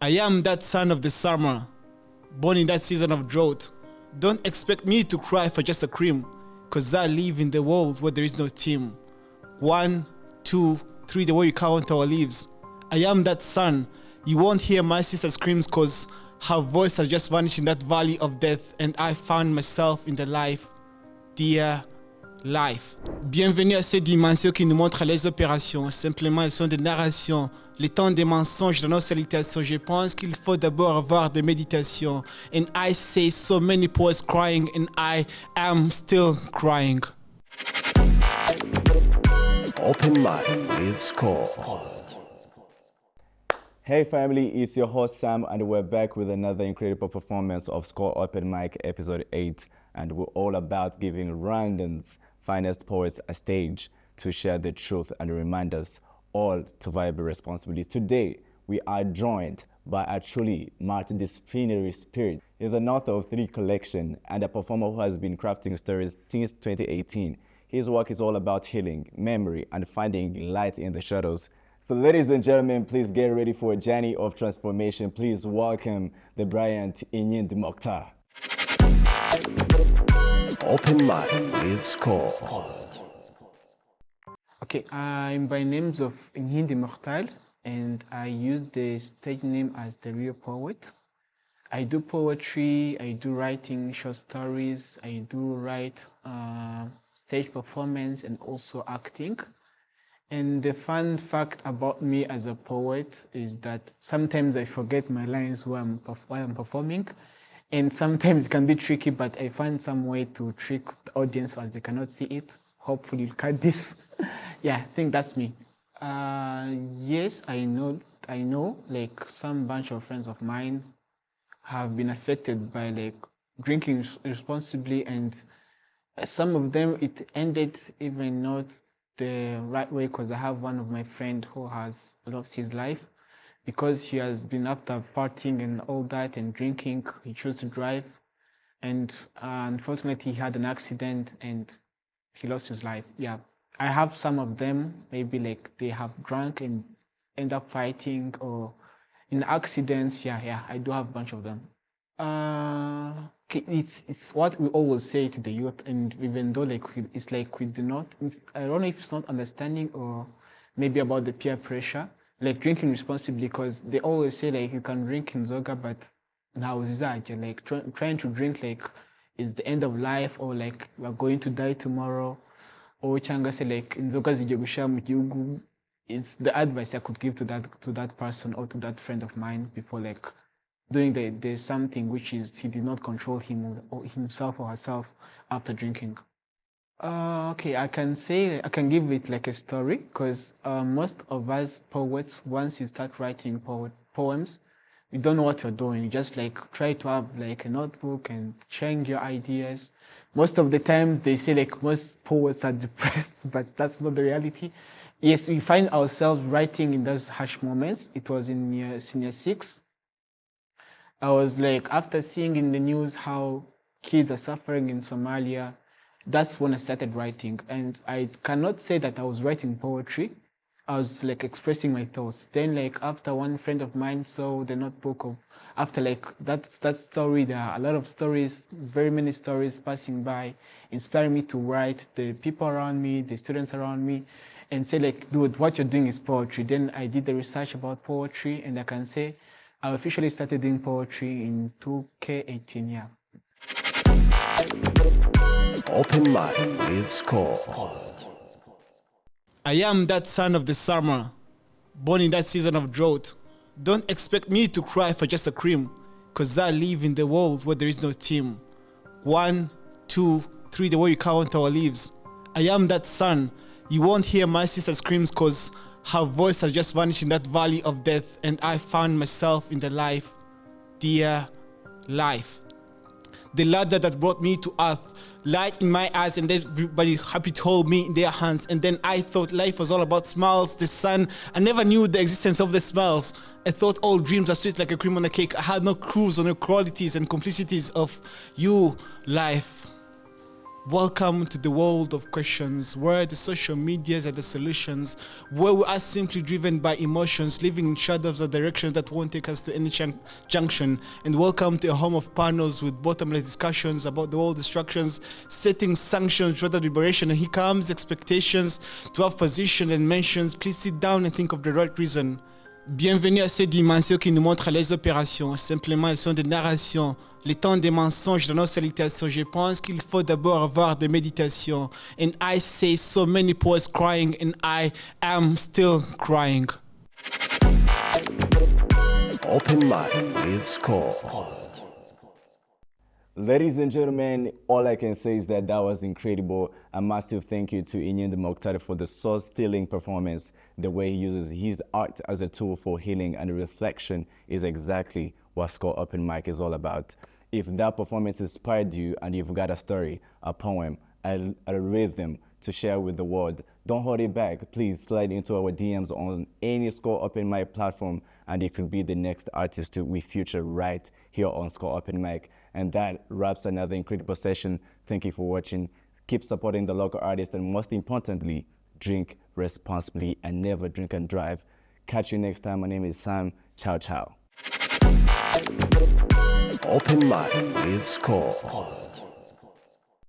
I am that son of the summer, born in that season of drought. Don't expect me to cry for just a cream, cause I live in the world where there is no team. 1, 2, 3, the way you count our leaves. I am that son. You won't hear my sister screams cause her voice has just vanished in that valley of death, and I found myself in the life, dear life. Bienvenue à cette dimension qui nous montre les opérations. Simplement, elles sont des narrations. Le temps des mensonges dans nos salutations. Je pense qu'il faut d'abord avoir des méditations. And I say so many poets crying, and I am still crying. Open Mic with SKOL. Hey family, it's your host Sam, and we're back with another incredible performance of SKOL Open Mic episode 8, and we're all about giving Rwandan's finest poets a stage to share the truth and remind us all to vibe responsibly. Today, we are joined by a truly multidisciplinary spirit. He's an author of 3 collections and a performer who has been crafting stories since 2018. His work is all about healing, memory, and finding light in the shadows. So ladies and gentlemen, please get ready for a journey of transformation. Please welcome the brilliant Inkindi Muqtar. Open Mic with SKOL. Okay, I'm by names of Inkindi Muqtar, and I use the stage name as the real poet. I do poetry, I do writing short stories, I do write stage performance and also acting. And the fun fact about me as a poet is that sometimes I forget my lines while I'm performing, and sometimes it can be tricky, but I find some way to trick the audience as they cannot see it. Hopefully you'll cut this. Yeah, I think that's me. Yes, I know, like some bunch of friends of mine have been affected by like drinking responsibly, and some of them it ended even not the right way, because I have one of my friend who has lost his life because he has been, after partying and all that and drinking, he chose to drive, and unfortunately he had an accident and he lost his life. Yeah, I have some of them, maybe like they have drunk and end up fighting or in accidents. Yeah, I do have a bunch of them. Okay, it's what we always say to the youth, and even though like it's like we do not, I don't know if it's not understanding or maybe about the peer pressure, like drinking responsibly, because they always say like you can drink in Zoga, but now is that like trying to drink like is the end of life, or like we are going to die tomorrow, or changa say like inzoga zijye gushira mu gihugu. It's the advice I could give to that person or to that friend of mine before like doing there's something which is he did not control himself or herself after drinking. Okay, I can give it like a story, because most of us poets, once you start writing poems, you don't know what you're doing. You just like try to have like a notebook and sharing your ideas. Most of the times they say like most poets are depressed, but that's not the reality. Yes, we find ourselves writing in those harsh moments. It was in senior 6. I was like, after seeing in the news how kids are suffering in Somalia, that's when I started writing. And I cannot say that I was writing poetry. I was like expressing my thoughts. Then like after one friend of mine saw the notebook of, after like that story, there are a lot of stories, very many stories passing by, inspiring me to write, the people around me, the students around me, and say like, dude, what you're doing is poetry. Then I did the research about poetry, and I can say I officially started doing poetry in 2K18, yeah. Open Mic with SKOL. I am that son of the summer, born in that season of drought. Don't expect me to cry for just a cream, cause I live in the world where there is no team. 1, 2, 3, the way you count our leaves. I am that son. You won't hear my sister screams cause her voice has just vanished in that valley of death, and I found myself in the life, dear life. The ladder that brought me to earth, light in my eyes, and everybody happy to hold me in their hands. And then I thought life was all about smiles, the sun. I never knew the existence of the smells. I thought all dreams are sweet like a cream on a cake. I had no clues on the qualities and complicities of you, life. Welcome to the world of questions, where the social medias are the solutions, where we are simply driven by emotions, living in shadows of directions that won't take us to any junction. And welcome to a home of panels with bottomless discussions about the world distractions, setting sanctions rather than liberation. And here comes expectations to have position and mentions. Please sit down and think of the right reason. Bienvenue à ces dimensions qui nous montrent les opérations. Simplement, elles sont des narrations. Les temps des mensonges dans nos salutations. Je pense qu'il faut d'abord avoir des méditations. And I say so many poets crying, and I am still crying. Open Mic with SKOL. Ladies and gentlemen, all I can say is that was incredible. A massive thank you to Inkindi Muqtar for the soul-stealing performance. The way he uses his art as a tool for healing and reflection is exactly what SKOL Open Mic is all about. If that performance inspired you and you've got a story, a poem, a rhythm to share with the world, don't hold it back. Please slide into our DMs on any SKOL Open Mic platform, and it could be the next artist we feature right here on SKOL Open Mic. And that wraps another incredible session. Thank you for watching. Keep supporting the local artists, and most importantly, drink responsibly and never drink and drive. Catch you next time. My name is Sam. Ciao, ciao. Open Mic with SKOL.